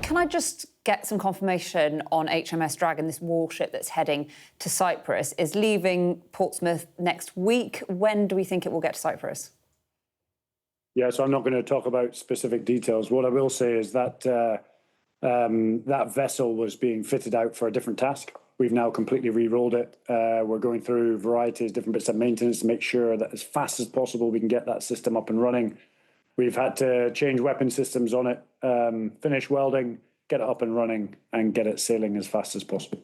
Can I just get some confirmation on HMS Dragon, this warship that's heading to Cyprus, is leaving Portsmouth next week. When do we think it will get to Cyprus? Yeah, so I'm not going to talk about specific details. What I will say is that that vessel was being fitted out for a different task. We've now completely re-rolled it. We're going through varieties, different bits of maintenance to make sure that as fast as possible we can get that system up and running. We've had to change weapon systems on it, finish welding, get it up and running, and get it sailing as fast as possible.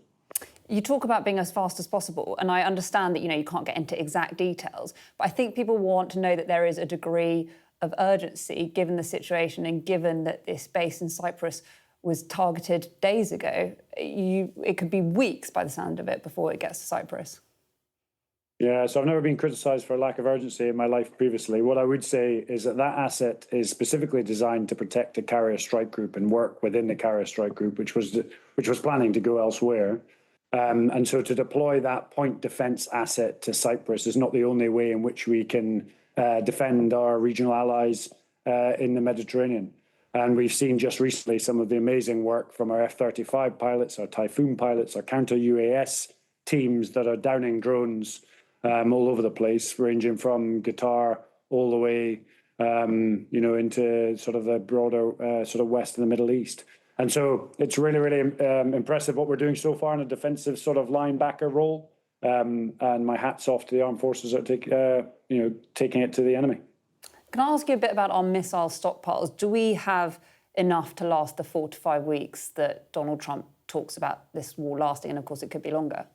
You talk about being as fast as possible, and I understand that you can't get into exact details, but I think people want to know that there is a degree of urgency given the situation and given that this base in Cyprus was targeted days ago. It could be weeks by the sound of it before it gets to Cyprus. Yeah, so I've never been criticised for a lack of urgency in my life previously. What I would say is that that asset is specifically designed to protect the carrier strike group and work within the carrier strike group, which was planning to go elsewhere. And so to deploy that point defence asset to Cyprus is not the only way in which we can defend our regional allies in the Mediterranean. And we've seen just recently some of the amazing work from our F-35 pilots, our Typhoon pilots, our counter-UAS teams that are downing drones all over the place, ranging from Qatar all the way, into sort of the broader sort of west of the Middle East. And so it's really, really impressive what we're doing so far in a defensive sort of linebacker role. And my hat's off to the armed forces that taking it to the enemy. Can I ask you a bit about our missile stockpiles? Do we have enough to last the 4 to 5 weeks that Donald Trump talks about this war lasting? And of course, it could be longer.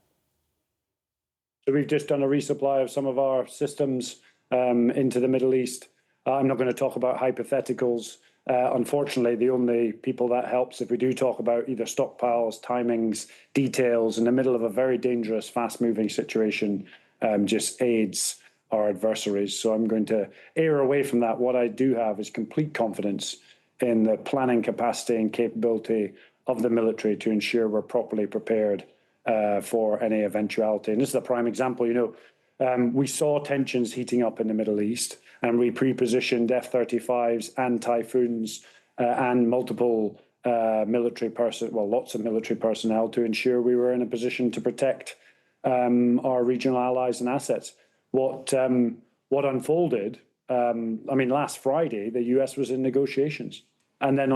So we've just done a resupply of some of our systems into the Middle East. I'm not going to talk about hypotheticals. Unfortunately, the only people that helps if we do talk about either stockpiles, timings, details in the middle of a very dangerous, fast-moving situation just aids our adversaries. So I'm going to err away from that. What I do have is complete confidence in the planning capacity and capability of the military to ensure we're properly prepared for any eventuality. And this is a prime example. We saw tensions heating up in the Middle East, and we pre-positioned F-35s and Typhoons and multiple lots of military personnel to ensure we were in a position to protect our regional allies and assets. What unfolded, last Friday, the US was in negotiations. And then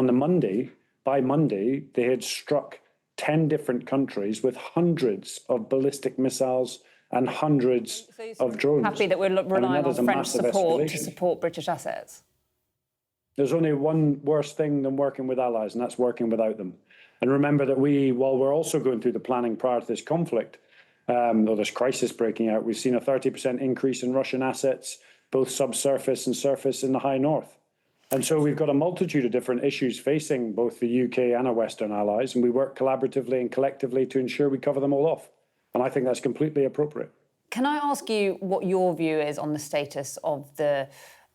by Monday, they had struck 10 different countries with hundreds of ballistic missiles and hundreds of drones. Happy that we're relying on French support to support British assets? There's only one worse thing than working with allies, and that's working without them. And remember that while we're also going through the planning prior to this conflict, or this crisis breaking out, we've seen a 30% increase in Russian assets, both subsurface and surface in the high north. And so we've got a multitude of different issues facing both the UK and our Western allies, and we work collaboratively and collectively to ensure we cover them all off. And I think that's completely appropriate. Can I ask you what your view is on the status of the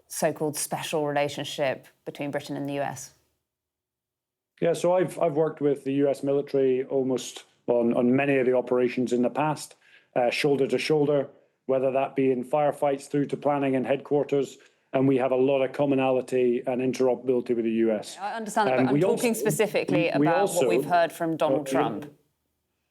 so-called special relationship between Britain and the US? Yeah, so I've worked with the US military almost on many of the operations in the past, shoulder to shoulder, whether that be in firefights through to planning and headquarters. And we have a lot of commonality and interoperability with the US. I understand that, but I'm talking specifically about what we've heard from Donald Trump.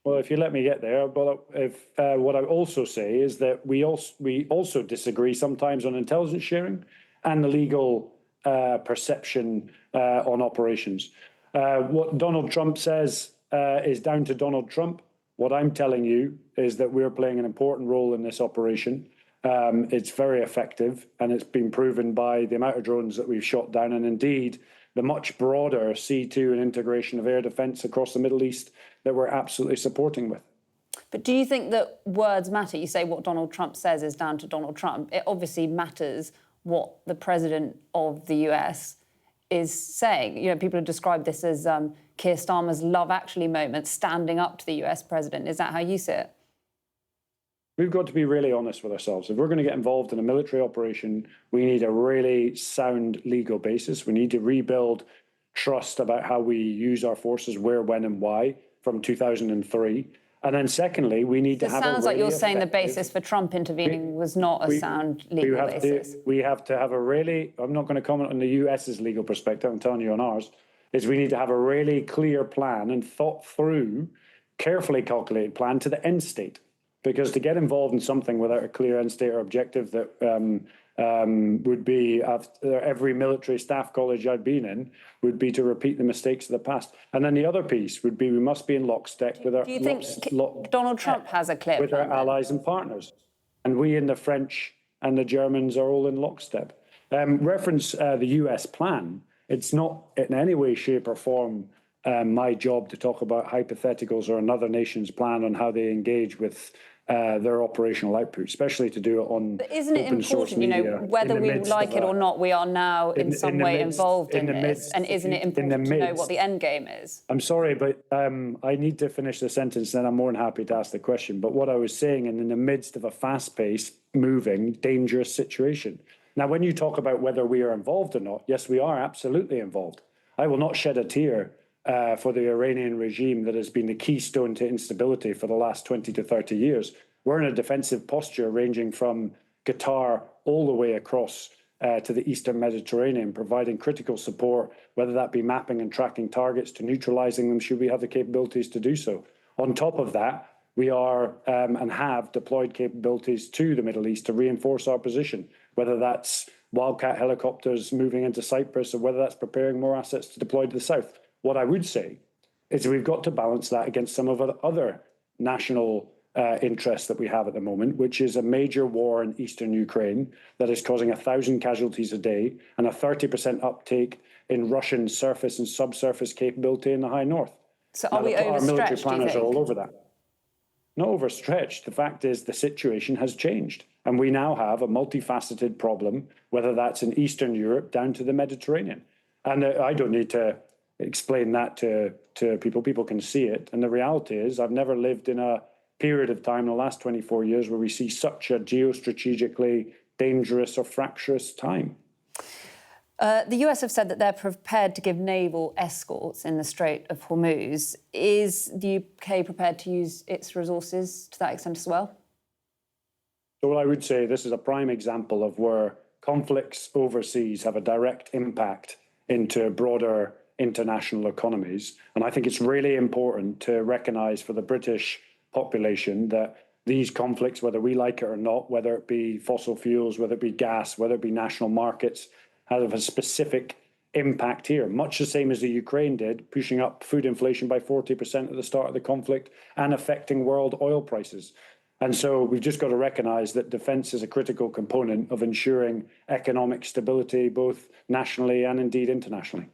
Well, if you let me get there, but what I also say is that we also disagree sometimes on intelligence sharing and the legal perception on operations. What Donald Trump says is down to Donald Trump. What I'm telling you is that we're playing an important role in this operation. It's very effective, and it's been proven by the amount of drones that we've shot down, and indeed the much broader C2 and integration of air defence across the Middle East that we're absolutely supporting with. But do you think that words matter? You say what Donald Trump says is down to Donald Trump. It obviously matters what the president of the US is saying. People have described this as Keir Starmer's Love Actually moment, standing up to the US president. Is that how you see it? We've got to be really honest with ourselves. If we're going to get involved in a military operation, we need a really sound legal basis. We need to rebuild trust about how we use our forces, where, when, and why from 2003. And then secondly, we need to have a really It sounds like you're saying the basis for Trump intervening was not a sound legal basis. We have to have I'm not going to comment on the US's legal perspective, I'm telling you on ours. is we need to have a really clear plan and thought through, carefully calculated plan to the end state. Because to get involved in something without a clear end state or objective that would be, every military staff college I've been in, would be to repeat the mistakes of the past. And then the other piece would be we must be in lockstep with our... Do you think Donald Trump has a clear with plan? Our allies and partners. And we and the French and the Germans are all in lockstep. Reference the US plan. It's not in any way, shape or form my job to talk about hypotheticals or another nation's plan on how they engage with their operational output, especially to do it on But isn't it open source important, you know, whether we like it or not, we are now in some way involved in this, and isn't it important to know what the end game is? I'm sorry, but I need to finish the sentence, then I'm more than happy to ask the question. But what I was saying, in the midst of a fast-paced, moving, dangerous situation. Now, when you talk about whether we are involved or not, yes, we are absolutely involved. I will not shed a tear for the Iranian regime that has been the keystone to instability for the last 20 to 30 years. We're in a defensive posture ranging from Qatar all the way across to the Eastern Mediterranean, providing critical support, whether that be mapping and tracking targets to neutralizing them should we have the capabilities to do so. On top of that, we are and have deployed capabilities to the Middle East to reinforce our position, whether that's Wildcat helicopters moving into Cyprus or whether that's preparing more assets to deploy to the south. What I would say is we've got to balance that against some of the other national interests that we have at the moment, which is a major war in eastern Ukraine that is causing 1,000 casualties a day and a 30% uptake in Russian surface and subsurface capability in the high north. So are we overstretched, our military planners do you think? are all over that. Not overstretched. The fact is the situation has changed. And we now have a multifaceted problem, whether that's in Eastern Europe down to the Mediterranean. And I don't need to explain that to people. People can see it. And the reality is I've never lived in a period of time in the last 24 years where we see such a geostrategically dangerous or fractious time. The US have said that they're prepared to give naval escorts in the Strait of Hormuz. Is the UK prepared to use its resources to that extent as well? So what I would say, this is a prime example of where conflicts overseas have a direct impact into broader international economies. And I think it's really important to recognise for the British population that these conflicts, whether we like it or not, whether it be fossil fuels, whether it be gas, whether it be national markets, have a specific impact here, much the same as the Ukraine did, pushing up food inflation by 40% at the start of the conflict and affecting world oil prices. And so we've just got to recognise that defence is a critical component of ensuring economic stability, both nationally and indeed internationally.